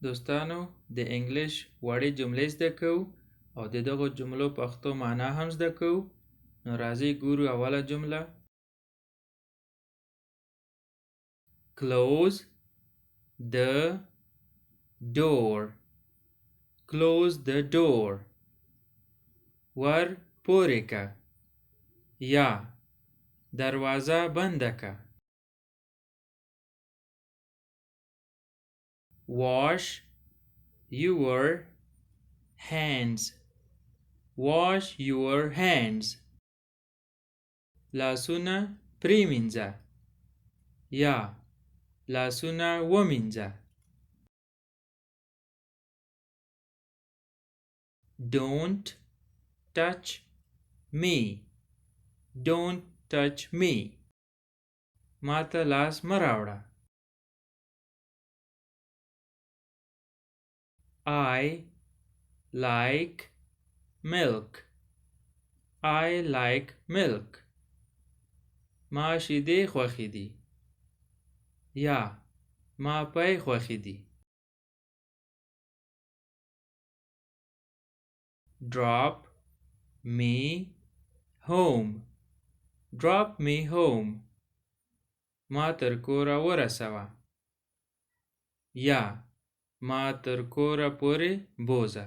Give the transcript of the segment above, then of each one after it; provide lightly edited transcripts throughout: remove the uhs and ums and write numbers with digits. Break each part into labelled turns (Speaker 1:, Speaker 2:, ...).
Speaker 1: دوستانو د انګلش وړې جملې زده کوو او د دغو جملو پښتو معنا هم زده کوو. نو راځئ ګورو اوله جمله. Close the door. Close the door. ور پورې که یا دروازه بنده که. Wash your hands. Wash your hands. لاسونه پریمنځه یا لاسونه ومینځه. Don't touch me. Don't touch me. ما ته لاس مه راوړه. I like milk. I like milk. ما شیدې خوښې دي یا ما پای خوښې دي. Drop me home. Drop me home. ما تر کوره ورسوه یا ما تر کوره پورې بوزه.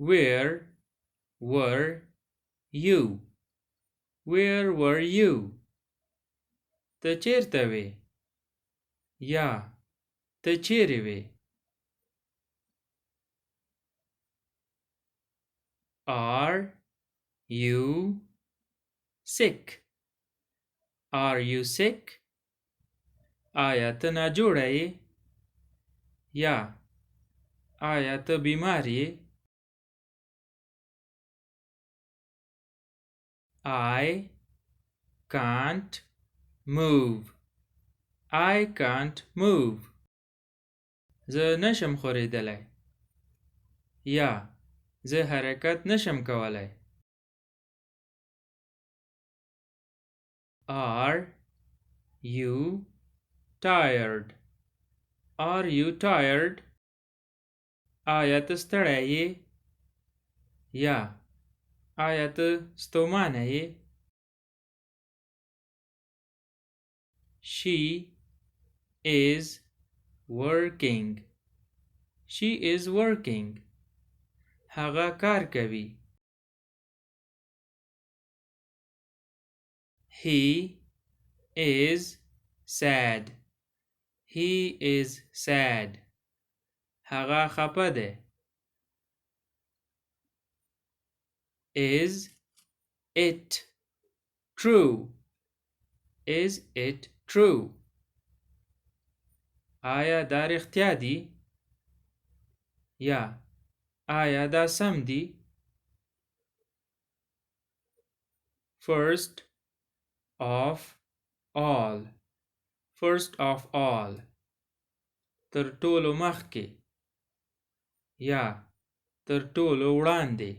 Speaker 1: Where were you? Where were you? ته چیرته وې یا ته چیرې وې. Are you sick? Are you sick? آیا ته ناجوړه یې یا آیا ته بیمار یې. I can't move. I can't move. زه نشم خوریدلی یا زه حرکت نشم کولی. Are you tired? Are you tired? آیا ته ستړی یې یا آیا ته ستومانه یې. She is working. She is working. هغه کار کوي. He is sad. He is sad. هغه خپه ده. Is it true? Is it true? آیا دا رښتیا دي یا آیا دا سم دي. First of all. First of all. تر ټولو مخکې یا تر ټولو وړاندې.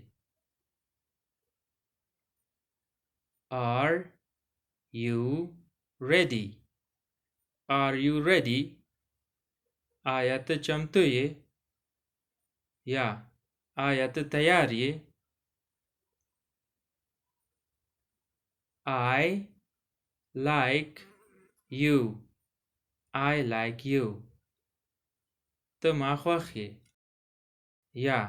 Speaker 1: Are you ready? Are you ready? آیا ته چمتو یې یا آیا ته تیار یې. I like you. I like you. ته ما خوښ یې یا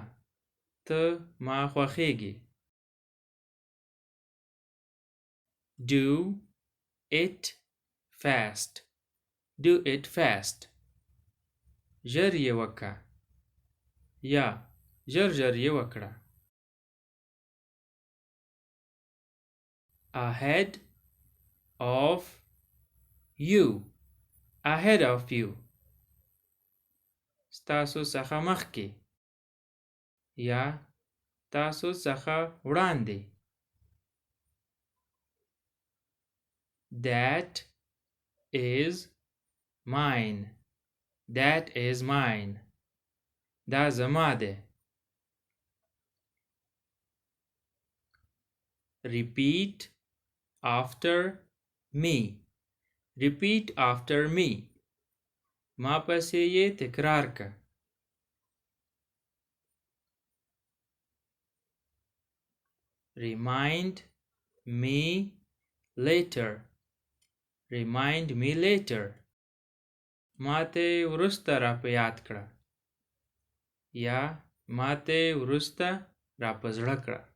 Speaker 1: ته ما خوښېږې. Do it fast. Do it fast. ژر یې وکړه یا ژر ژر یې وکړه. Ahead of you. Ahead of you. ستاسو څخه مخکې یا تاسو څخه وړاندې. That is mine. That is mine. دا زما ده. Repeat after me. repeat after me. ما پسې یې تکرار که. Remind me later. Remind me later. ما ته وروسته را په یاد کړه. یا ما ته وروسته را په زړه کړه.